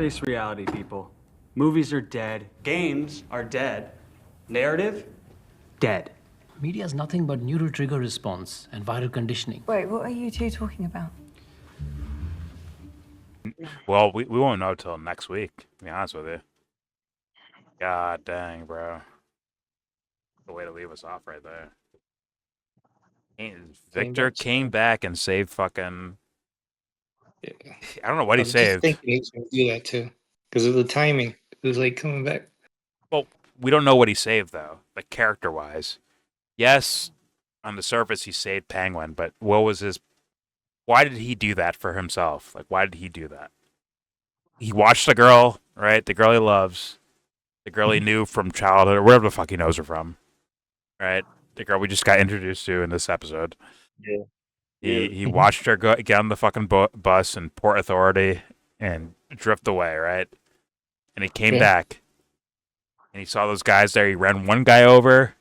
Face reality, people. Movies are dead. Games are dead. Narrative? Dead. Media is nothing but neural trigger response and viral conditioning. Wait, what are you two talking about? Well, we won't know till next week, to be honest with you. God dang, bro. The way to leave us off right there. Victor came back and saved fucking... Yeah. I don't know what he I was saved. just thinking he was going to do that too. Because of the timing. It was like coming back. Well, we don't know what he saved, though, like character-wise. Yes, on the surface he saved Penguin, but what was his... Why did he do that for himself? Like, why did he do that? He watched the girl, right? The girl he loves. The girl he knew from childhood, or wherever the fuck he knows her from. Right? The girl we just got introduced to in this episode. Yeah. He watched her get on the fucking bus in Port Authority and drift away, right? And he came back. And he saw those guys there. He ran one guy over.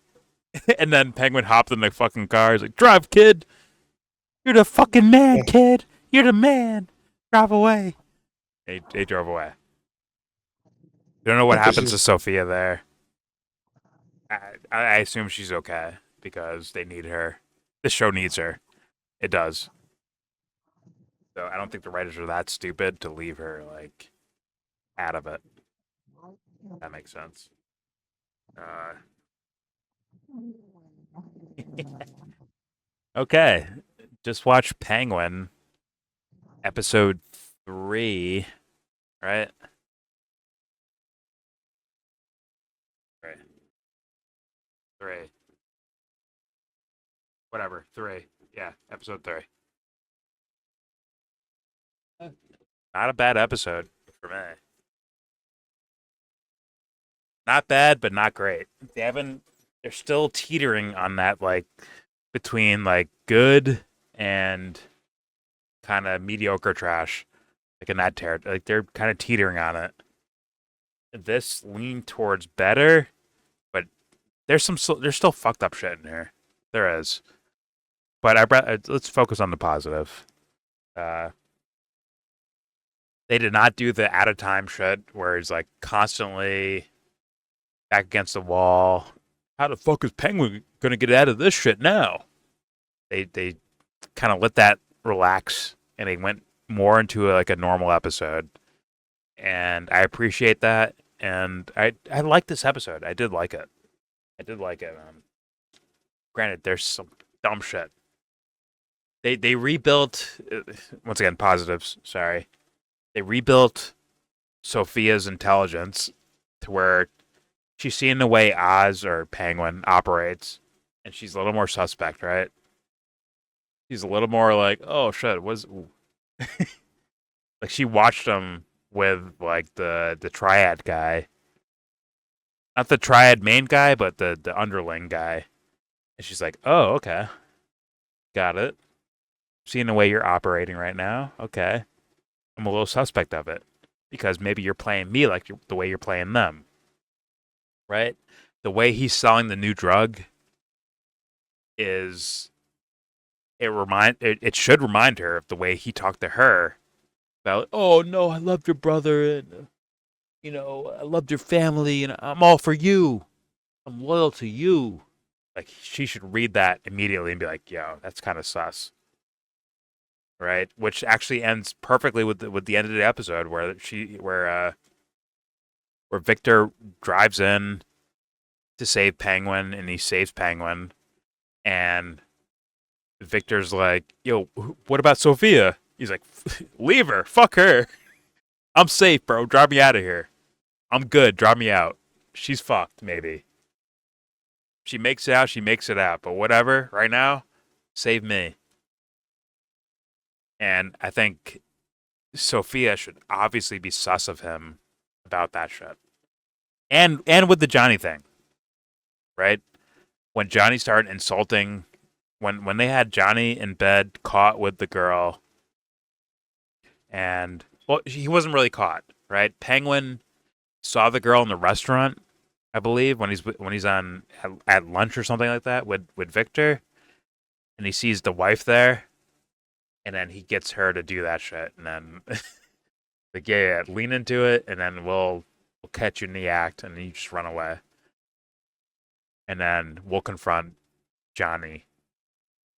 And then Penguin hopped in the fucking car. He's like, drive, kid. You're the fucking man, kid. You're the man. Drive away. He drove away. We don't know what happens to Sophia there. I assume she's okay because they need her. This show needs her. It does. So I don't think the writers are that stupid to leave her like out of it. That makes sense. Okay. Just watch Penguin episode 3, right? Right. 3. Whatever, 3. Yeah, episode 3. Not a bad episode for me. Not bad, but not great. They're still teetering on that, like, between, like, good and kind of mediocre trash. Like, in that territory. Like, they're kind of teetering on it. This leaned towards better, but there's still fucked up shit in here. There is. But let's focus on the positive. They did not do the out of time shit where he's like constantly back against the wall. How the fuck is Penguin gonna get out of this shit now? They kind of let that relax and they went more into like a normal episode, and I appreciate that. And I like this episode. I did like it. Granted, there's some dumb shit. They rebuilt, once again, positives, sorry. They rebuilt Sophia's intelligence to where she's seeing the way Oz or Penguin operates, and she's a little more suspect, right? She's a little more like, oh shit, like she watched him with like the triad guy. Not the triad main guy, but the underling guy. And she's like, oh, okay. Got it. Seeing the way you're operating right now. Okay. I'm a little suspect of it. Because maybe you're playing me like the way you're playing them. Right? The way he's selling the new drug is... It should remind her of the way he talked to her. About, oh, no, I loved your brother. And, I loved your family. And I'm all for you. I'm loyal to you. Like, she should read that immediately and be like, yo, that's kind of sus. Right? Which actually ends perfectly with the end of the episode where Victor drives in to save Penguin and he saves Penguin. And Victor's like, yo, what about Sophia? He's like, leave her. Fuck her. I'm safe, bro. Drive me out of here. I'm good. Drive me out. She's fucked, maybe. She makes it out, she makes it out. But whatever, right now, save me. And I think Sophia should obviously be sus of him about that shit. And with the Johnny thing. Right? When Johnny started insulting, when they had Johnny in bed caught with the girl, and, well, he wasn't really caught, right? Penguin saw the girl in the restaurant, I believe, when he's on at lunch or something like that with Victor, and he sees the wife there, and then he gets her to do that shit, and then Like, yeah, lean into it, and then we'll catch you in the act, and then you just run away, and then we'll confront Johnny,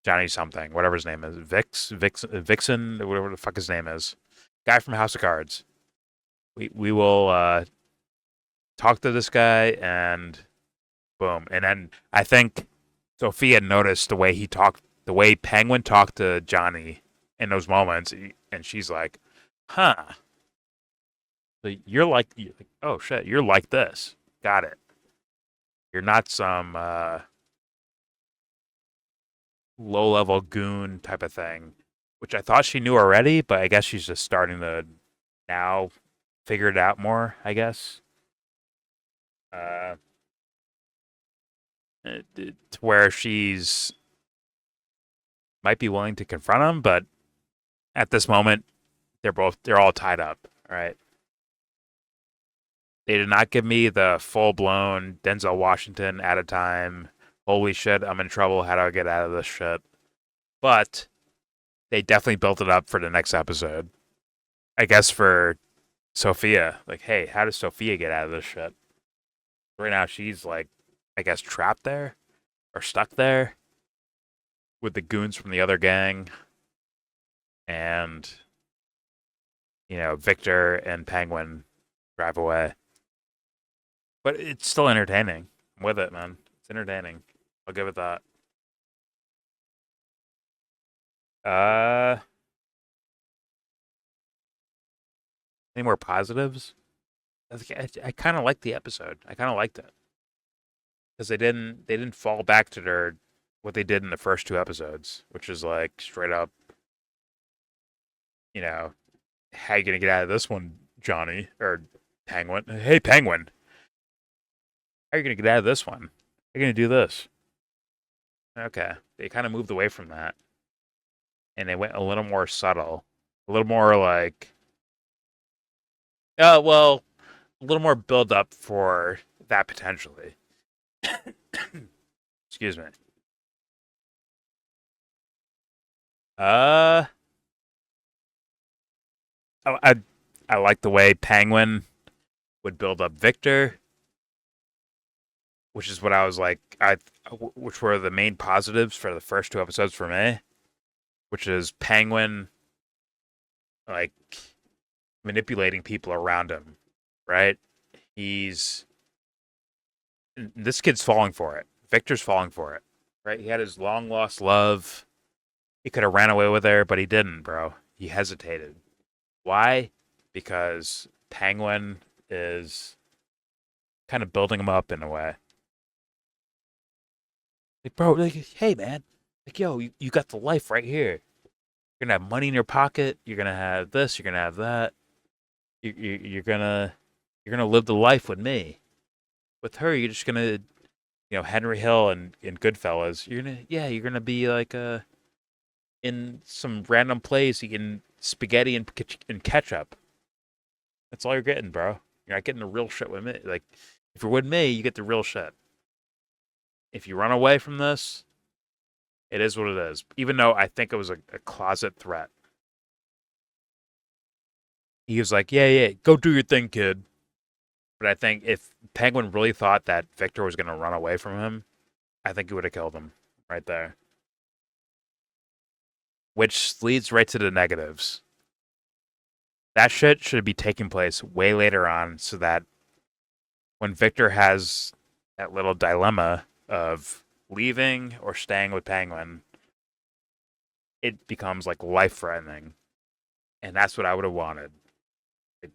Johnny something, whatever his name is, Vixen, whatever the fuck his name is, guy from House of Cards. We will talk to this guy, and boom, and then I think Sophia noticed the way he talked, the way Penguin talked to Johnny in those moments, and she's like, "Huh." So you're like, oh shit, you're like this. Got it. You're not some low level goon type of thing, which I thought she knew already, but I guess she's just starting to now figure it out more, I guess. Uh, to where she's might be willing to confront him, but at this moment, they're all tied up, right? They did not give me the full blown Denzel Washington at a time. Holy shit, I'm in trouble. How do I get out of this shit? But they definitely built it up for the next episode. I guess for Sophia, like, hey, how does Sophia get out of this shit? Right now, she's like, I guess, trapped there or stuck there with the goons from the other gang, and Victor and Penguin drive away. But it's still entertaining. I'm with it, man. It's entertaining. I'll give it that. Any more positives? I kind of liked the episode. I kind of liked it because they didn't fall back to their what they did in the first two episodes, which is like straight up, how you gonna get out of this one, Johnny or Penguin? Hey, Penguin, how are you gonna get out of this one? How are you gonna do this? Okay, they kind of moved away from that, and they went a little more subtle, a little more like, well, a little more build up for that potentially. Excuse me. Uh, I like the way Penguin would build up Victor, which is what I was like. Which were the main positives for the first two episodes for me, which is Penguin, like manipulating people around him, right? He's this kid's falling for it. Victor's falling for it, right? He had his long lost love. He could have ran away with her, but he didn't, bro. He hesitated. Why? Because Penguin is kind of building him up in a way. Like, bro, like, hey, man. Like, yo, you got the life right here. You're going to have money in your pocket. You're going to have this. You're going to have that. You're going to live the life with me. With her, you're just going to, Henry Hill and Goodfellas. You're going to be like in some random place eating spaghetti and ketchup. That's all you're getting, bro. You're not getting the real shit with me. Like, if you're with me, you get the real shit. If you run away from this, it is what it is. Even though I think it was a closet threat. He was like, yeah, go do your thing, kid. But I think if Penguin really thought that Victor was going to run away from him, I think he would have killed him right there. Which leads right to the negatives. That shit should be taking place way later on so that when Victor has that little dilemma of leaving or staying with Penguin, it becomes like life-threatening. And that's what I would have wanted. Like,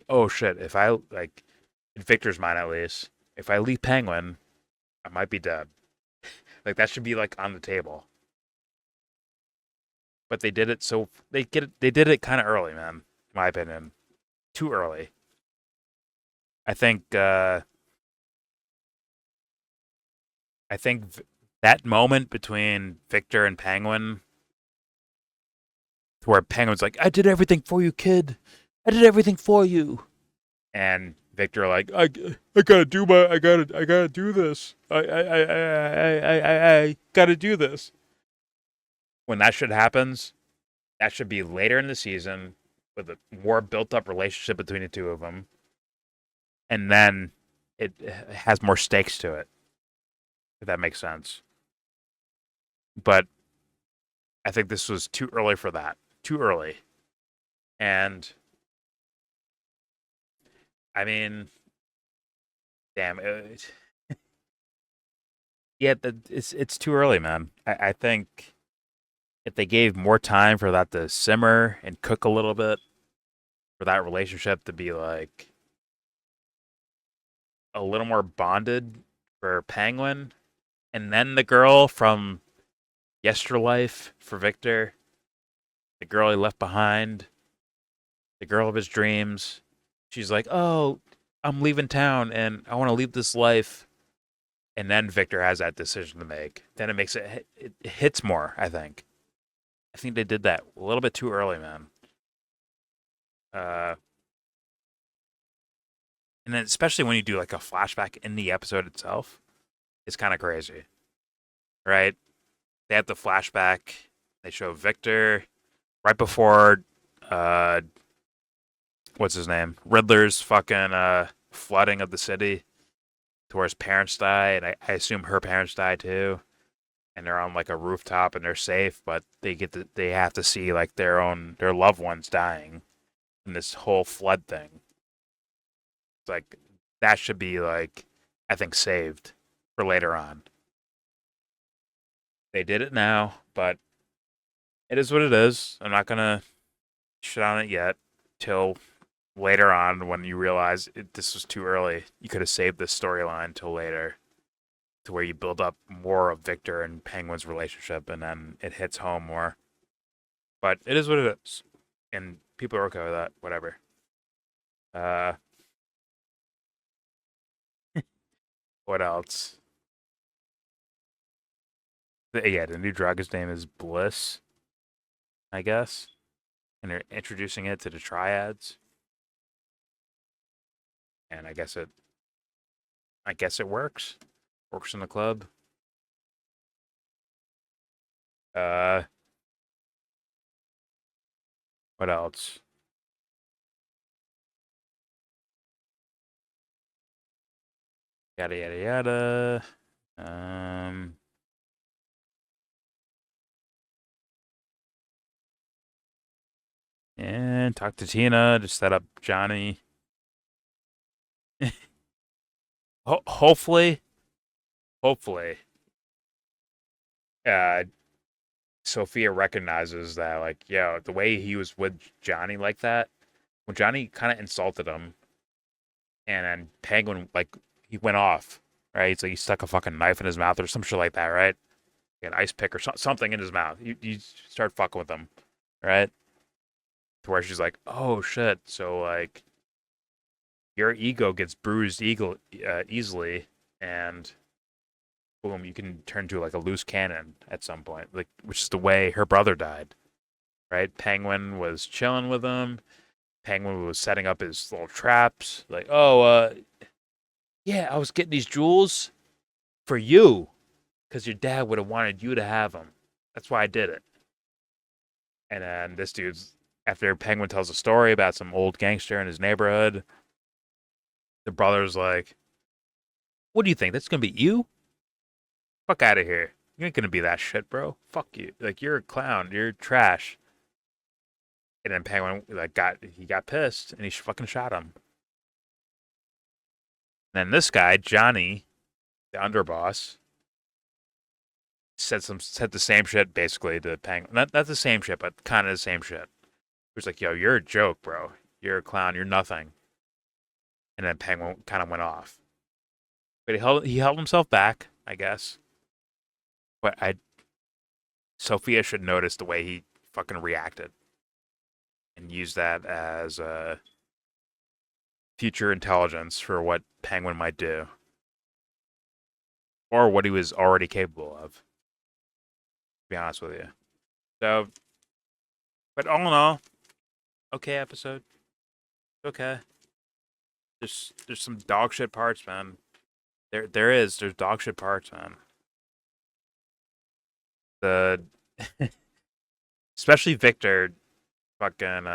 oh shit, if I, like, in Victor's mind at least, if I leave Penguin, I might be dead. Like, that should be, like, on the table. But they did it so, they did it kind of early, man, in my opinion. Too early. I think that moment between Victor and Penguin, where Penguin's like, I did everything for you, kid. I did everything for you. And Victor like, I gotta do this. I gotta do this. When that shit happens, that should be later in the season with a more built up relationship between the two of them, and then it has more stakes to it, if that makes sense. But I think this was too early for that. Too early. And I mean, damn, yeah, it's too early, man. I think if they gave more time for that to simmer and cook a little bit, for that relationship to be like a little more bonded for Penguin, and then the girl from Yesterlife for Victor, the girl he left behind, the girl of his dreams. She's like, "Oh, I'm leaving town and I want to leave this life." And then Victor has that decision to make. Then it makes it hits more, I think. I think they did that a little bit too early, man. Uh, and then especially when you do like a flashback in the episode itself, it's kind of crazy, right? They have the flashback. They show Victor right before, uh, what's his name? Riddler's fucking flooding of the city to where his parents die, and I assume her parents die too. And they're on like a rooftop and they're safe, but they have to see like their loved ones dying in this whole flood thing. It's like that should be like I think saved for later on. They did it now, but it is what it is. I'm not gonna shit on it yet till later on when you realize this was too early. You could have saved this storyline till later, to where you build up more of Victor and Penguin's relationship, and then it hits home more. But it is what it is, and people are okay with that. Whatever. Uh, what else? Yeah, the new drug, his name is Bliss, I guess, and they're introducing it to the triads, and I guess it works. Works in the club. Uh, what else? Yada yada yada. Um, and talk to Tina to set up Johnny. Hopefully, uh, Sophia recognizes that, like, yo, the way he was with Johnny like that, when Johnny kind of insulted him, and then Penguin, like, he went off, right? It's like he stuck a fucking knife in his mouth or some shit like that, right? An ice pick or something in his mouth. You start fucking with him, right? To where she's like, oh shit, so like your ego gets bruised easily, and boom, you can turn to like a loose cannon at some point, like which is the way her brother died, right? Penguin was chilling with him. Penguin was setting up his little traps, like, oh, yeah, I was getting these jewels for you, because your dad would have wanted you to have them. That's why I did it. And then this dude's after Penguin tells a story about some old gangster in his neighborhood, the brother's like, "What do you think? That's gonna be you? Fuck out of here! You ain't gonna be that shit, bro. Fuck you! Like you're a clown. You're trash." And then Penguin like got pissed and he fucking shot him. And then this guy Johnny, the underboss, said the same shit basically to Penguin. Not the same shit, but kind of the same shit. He was like, "Yo, you're a joke, bro. You're a clown. You're nothing." And then Penguin kind of went off, but he held himself back, I guess. But Sophia should notice the way he fucking reacted and use that as future intelligence for what Penguin might do or what he was already capable of. To be honest with you. So, but all in all, okay episode. Okay. There's some dog shit parts, man. There's dog shit parts, man. The especially Victor fucking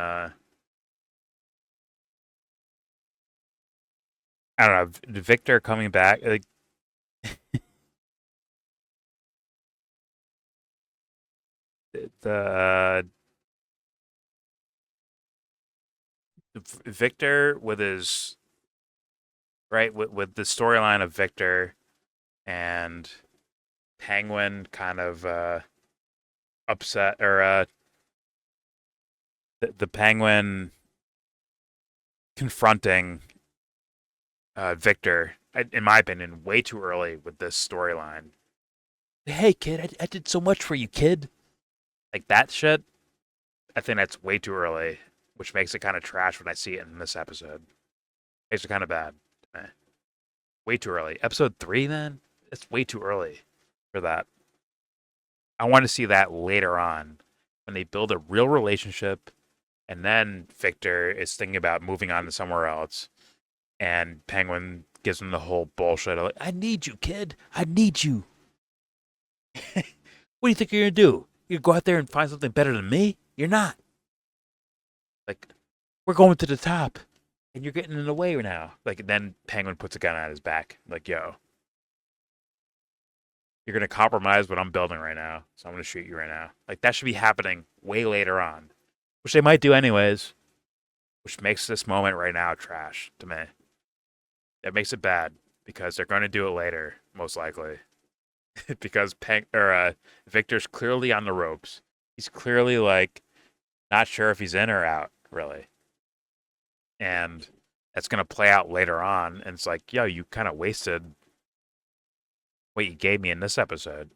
I don't know, Victor coming back. Like, the Victor with his right with the storyline of Victor and Penguin kind of upset, or the Penguin confronting Victor, in my opinion, way too early with this storyline. Hey, kid, I did so much for you, kid. Like that shit, I think that's way too early, which makes it kind of trash when I see it in this episode. Makes it kind of bad. Way too early. Episode 3, then? It's way too early for that. I want to see that later on when they build a real relationship, and then Victor is thinking about moving on to somewhere else, and Penguin gives him the whole bullshit of like, I need you, kid. I need you. What do you think you're going to do? You go out there and find something better than me? You're not. Like, we're going to the top, and you're getting in the way now. Like, then Penguin puts a gun at his back. Like, yo, you're going to compromise what I'm building right now, so I'm going to shoot you right now. Like, that should be happening way later on, which they might do anyways, which makes this moment right now trash to me. That makes it bad because they're going to do it later, most likely. Because Victor's clearly on the ropes. He's clearly like not sure if he's in or out, really. And that's going to play out later on. And it's like, yo, you kind of wasted what you gave me in this episode.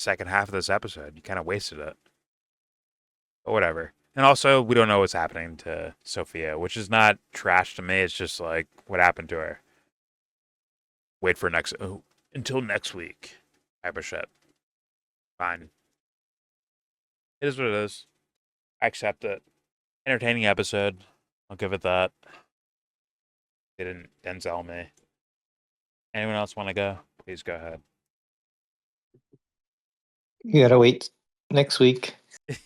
Second half of this episode, you kind of wasted it. But whatever. And also, we don't know what's happening to Sophia, which is not trash to me. It's just like, what happened to her? Wait for until next week type of shit. Fine. It is what it is. I accept it. Entertaining episode. I'll give it that. They didn't Denzel me. Anyone else want to go? Please go ahead. You gotta wait next week.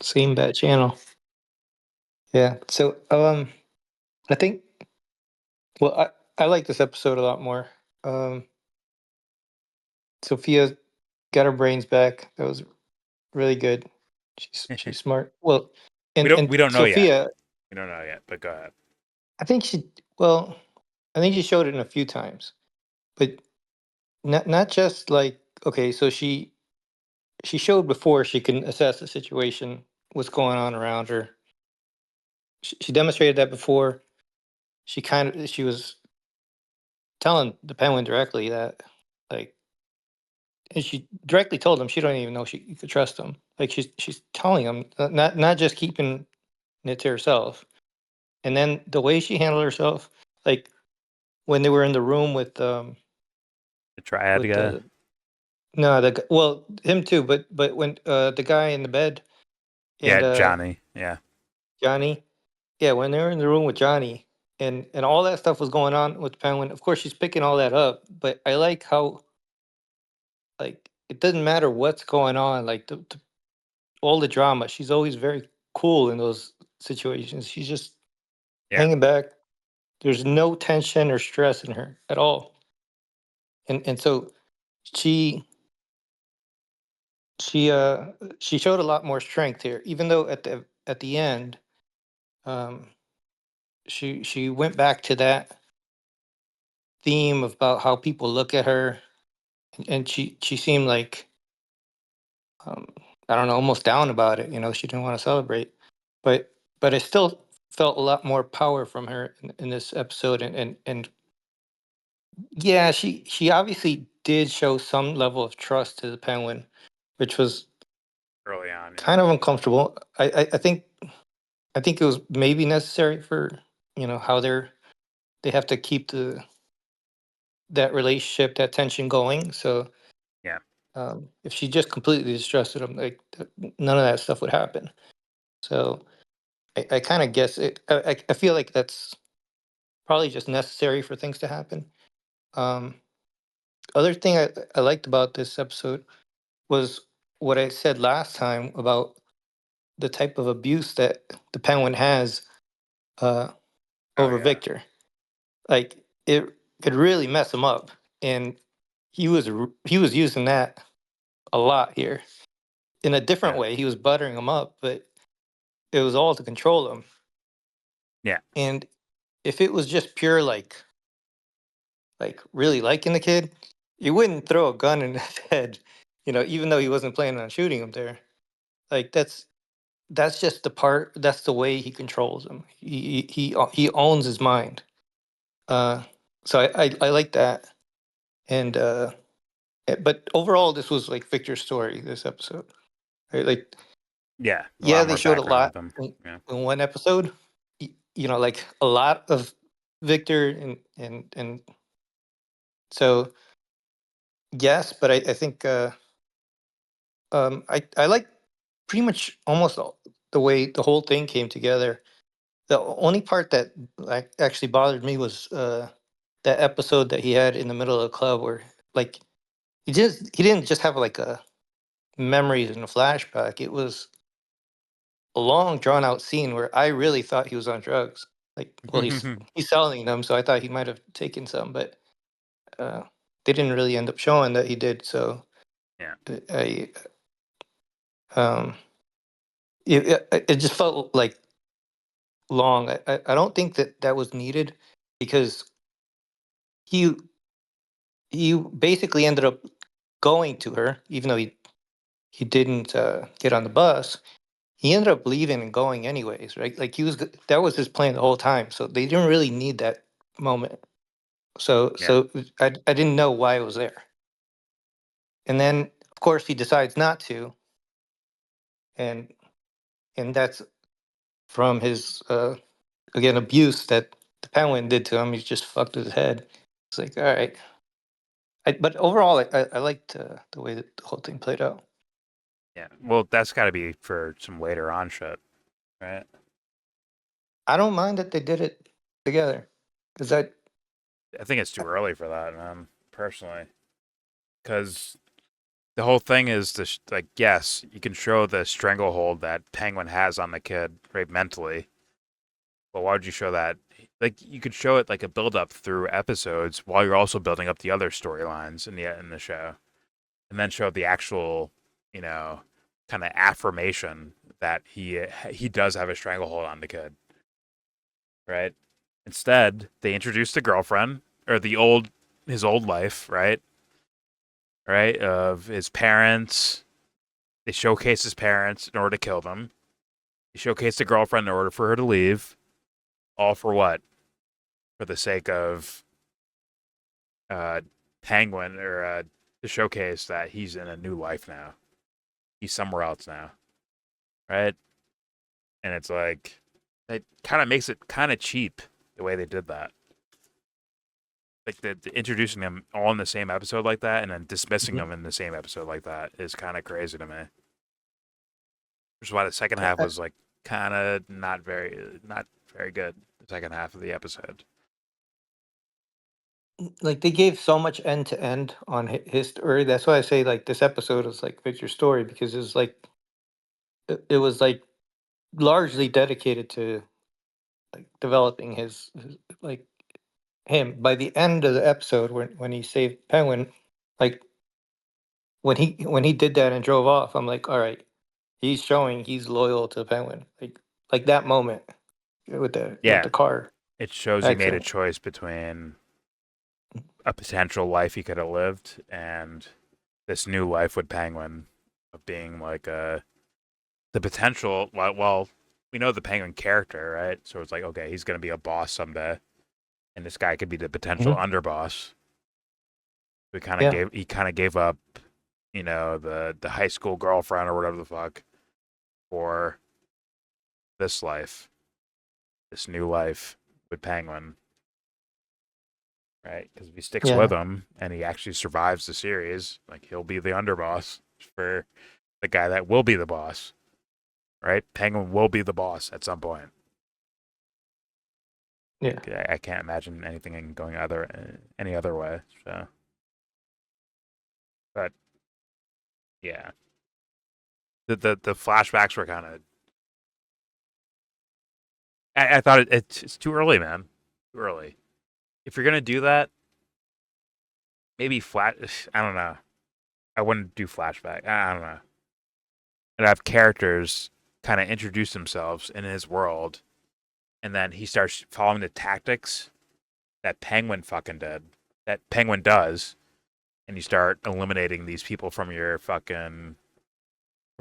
Same bad channel. Yeah. So I think well I like this episode a lot more. Um Sophia got her brains back. That was really good. She's smart. Well, We and don't know yet. Sophia, We don't know yet, but go ahead. I think she well, I think she showed it in a few times. But not just like okay, so she showed before she can assess the situation, what's going on around her. She demonstrated that before. She was telling the Penguin directly that like and she directly told him she don't even know she could trust him. Like she's telling him not just keeping it to herself. And then the way she handled herself, like when they were in the room The triad with guy. the no well him too, but when the guy in the bed Yeah, and Johnny. Yeah. Johnny, yeah, when they were in the room with Johnny and all that stuff was going on with Penguin. Of course, she's picking all that up, but I like how like it doesn't matter what's going on, like all the drama. She's always very cool in those situations. She's just Yeah. hanging back. There's no tension or stress in her at all. And so she she uh she showed a lot more strength here, even though at the end um she went back to that theme about how people look at her, and she seemed like um I don't know, almost down about it. She didn't want to celebrate, but I still felt a lot more power from her in this episode, and yeah, she obviously did show some level of trust to the Penguin, which was Early on, yeah. kind of uncomfortable. I think it was maybe necessary for how they have to keep that relationship, that tension going. So Yeah. if she just completely distrusted him, like none of that stuff would happen. So I kind of guess it. I feel like that's probably just necessary for things to happen. Um, Other thing I liked about this episode was what I said last time about the type of abuse that the Penguin has uh, Oh over yeah. Victor. Like it. could really mess him up, and he was using that a lot here in a different Yeah. way. He was buttering him up, but it was all to control him. Yeah. And if it was just pure like really liking the kid, you wouldn't throw a gun in his head, even though he wasn't planning on shooting him there. Like that's just the part. That's the way he controls him. He owns his mind. Uh, so I like that. And but overall, this was like Victor's story. This episode, right? Like, Yeah. A yeah, lot they more showed a background with lot them. Yeah. in one episode. Like a lot of Victor and so yes, but I think I like pretty much almost the way the whole thing came together. The only part that like actually bothered me was that episode that he had in the middle of the club where like he didn't just have like a memories and a flashback. It was a long drawn out scene where I really thought he was on drugs. Like, well, he's selling them, so I thought he might have taken some, but uh, they didn't really end up showing that he did. So Yeah. I um it just felt like long. I don't think that that was needed because he he basically ended up going to her, even though he didn't get on the bus. He ended up leaving and going anyways, right? Like that was his plan the whole time. So they didn't really need that moment. So Yeah. I didn't know why it was there. And then of course he decides not to, and that's from his again abuse that the penguin did to him. He just fucked with his head. It's like, all right. But overall, I liked the way that the whole thing played out. Yeah. Well, that's got to be for some later on shit, right? I don't mind that they did it together because I think it's too early for that, man. Personally, because the whole thing is like, yes, you can show the stranglehold that Penguin has on the kid, right, mentally. But why would you show that? Like, you could show it like a build up through episodes while you're also building up the other storylines in the show, and then show the actual, you know, kind of affirmation that he does have a stranglehold on the kid, right? Instead, they introduced the girlfriend or his old life, right? Right, of his parents. They showcase his parents in order to kill them. They showcase the girlfriend in order for her to leave. All for what? For the sake of uh, Penguin or to showcase that he's in a new life now. He's somewhere else now, right? And it's like it kind of makes it kind of cheap the way they did that. Like the introducing them all in the same episode like that, and then dismissing Mhm. them in the same episode like that is kind of crazy to me. Which is why the second half I- was like kind of not very good. The second half of the episode. like they gave so much end to end on his story. That's why I say like this episode is like Victor's story because it's like it was like largely dedicated to like developing his like him. By the end of the episode, when he saved Penguin, like when he did that and drove off, I'm like, all right, he's showing he's loyal to Penguin. Like that moment with Yeah, the car it shows he made a accident. choice between a potential life he could have lived and this new life with Penguin of being like the potential. Well, we know the Penguin character, right? So it's like, okay, he's gonna be a boss someday, and this guy could be the potential Mhm. underboss. Yeah, He kind of gave up, the high school girlfriend or whatever the fuck for this life, this new life with Penguin, right? Because if he sticks with yeah. him and he actually survives the series, like he'll be the underboss for the guy that will be the boss, right? Penguin will be the boss at some point. Yeah. Like, I can't imagine anything going any other way. So, but yeah, the flashbacks were kind of. I thought it's too early, man. Too early. If you're gonna do that, maybe flat. I don't know. I wouldn't do flashback. I don't know. And have characters kind of introduce themselves in his world, and then he starts following the tactics that Penguin fucking did. That Penguin does, and you start eliminating these people from your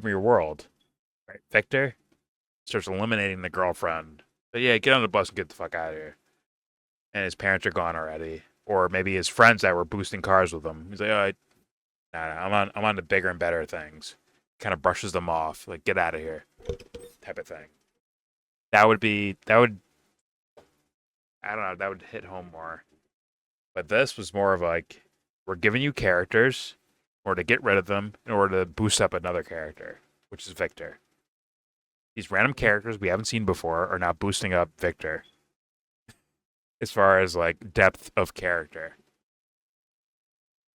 world. Right, Victor starts eliminating the girlfriend. But yeah, get on the bus and get the fuck out of here. And his parents are gone already, or maybe his friends that were boosting cars with him. He's like, oh, I'm on the bigger and better things. Kind of brushes them off, like get out of here, type of thing. That would I don't know, that would hit home more. But this was more of like, we're giving you characters, or to get rid of them in order to boost up another character, which is Victor. These random characters we haven't seen before are now boosting up Victor as far as like depth of character.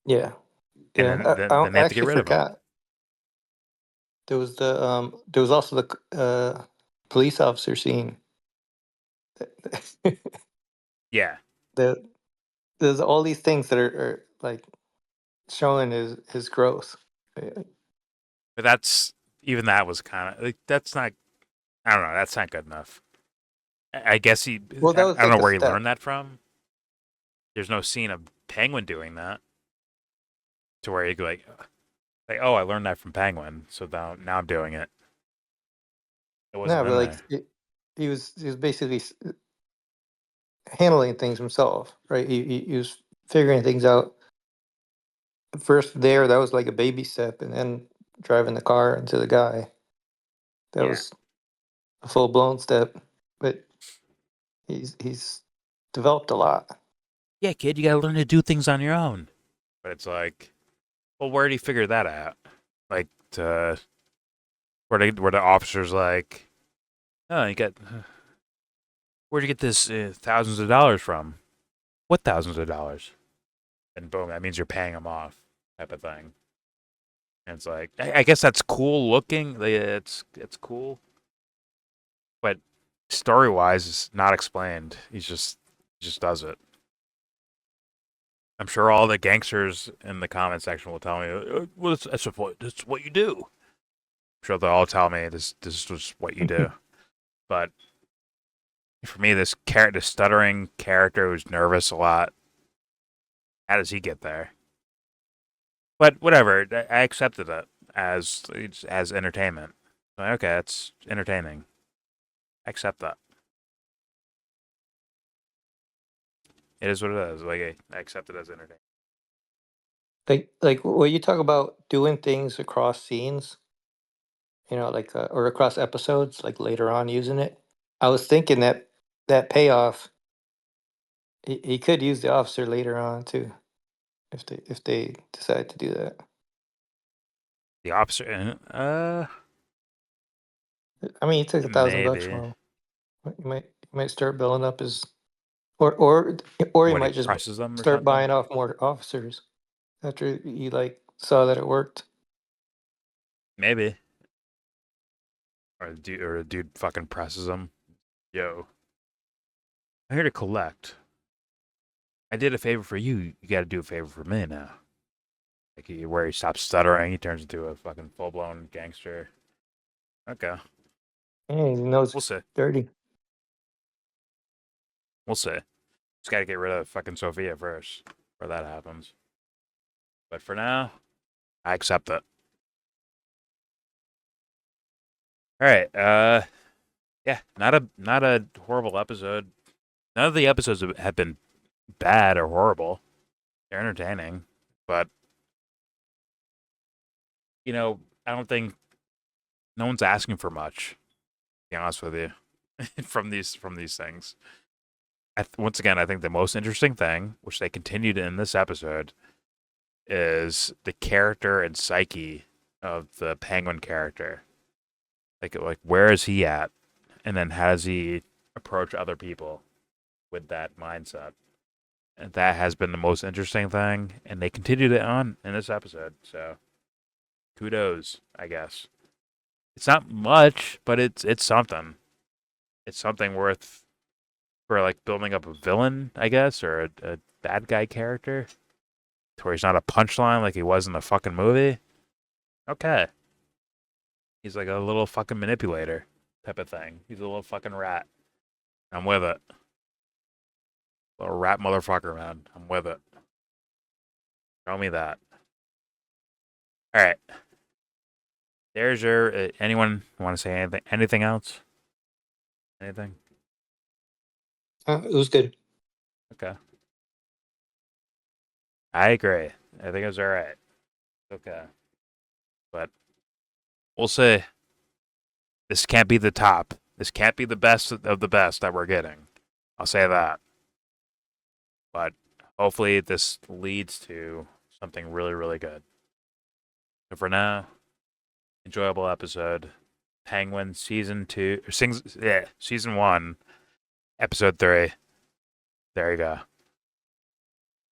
Yeah. And Yeah. then they I have to get actually rid of him. forgot. There was also the police officer scene. Yeah. the there's all these things that are like showing his growth. But that's even that was kind of like that's not. I don't know. That's not good enough. I guess he. Well, that was I don't like know a where he step. learned that from. There's no scene of Penguin doing that to where you go like oh I learned that from Penguin, so now I'm doing it. It No, wasn't but in like there. he was basically handling things himself, right? He was figuring things out. First there, that was like a baby step, and then driving the car into the guy, that Yeah. was a full blown step. But he's developed a lot. Yeah, kid, you gotta learn to do things on your own. But it's like, well, where did he figure that out? Like, where the officers like, oh, you got, where'd you get this thousands of dollars from? What thousands of dollars? And boom, that means you're paying them off, type of thing. And it's like, I guess that's cool looking. It's cool, but story wise, it's not explained. He just does it. I'm sure all the gangsters in the comment section will tell me, well, that's what you do. I'm sure they'll all tell me this is just what you do. But for me, this stuttering character who's nervous a lot, how does he get there? But whatever, I accepted it as entertainment. Like, okay, it's entertaining. I accept that. It is what it is. Like I accept it as entertaining. Like when you talk about doing things across scenes, like or across episodes, like later on using it. I was thinking that that payoff, he could use the officer later on too, if they decide to do that. The opposite. I mean, he took $1,000 Maybe. from him. But you might start building up his, or he What, he might just presses them or start something? buying off more officers after he like saw that it worked. Maybe. Or a dude fucking presses them. Yo, I'm here to collect. I did a favor for you. You got to do a favor for me now. Like where he stops stuttering, he turns into a fucking full blown gangster. Okay, And he knows we'll see. dirty. We'll see. Just got to get rid of fucking Sophia first, before that happens. But for now, I accept it. All right. Yeah, not a horrible episode. None of the episodes have been bad or horrible. They're entertaining, but I don't think no one's asking for much. To be honest with you, from these things. Once again, I think the most interesting thing, which they continued in this episode, is the character and psyche of the Penguin character. Like where is he at, and then how does he approach other people with that mindset? And that has been the most interesting thing, and they continued it on in this episode. So kudos, I guess. It's not much, but it's something. It's something worth for like building up a villain, I guess, or a bad guy character. to where he's not a punchline like he was in the fucking movie. Okay. He's like a little fucking manipulator type of thing. He's a little fucking rat. I'm with it. Little rat motherfucker, man. I'm with it. Show me that. All right. There's your. Anyone want to say anything? Anything else? Anything? It was good. Okay. I agree. I think it was all right. Okay. But we'll see. This can't be the top. This can't be the best of the best that we're getting. I'll say that. But hopefully this leads to something really, really good. So for now, enjoyable episode. Penguin season 2, or season 1, episode 3. There you go.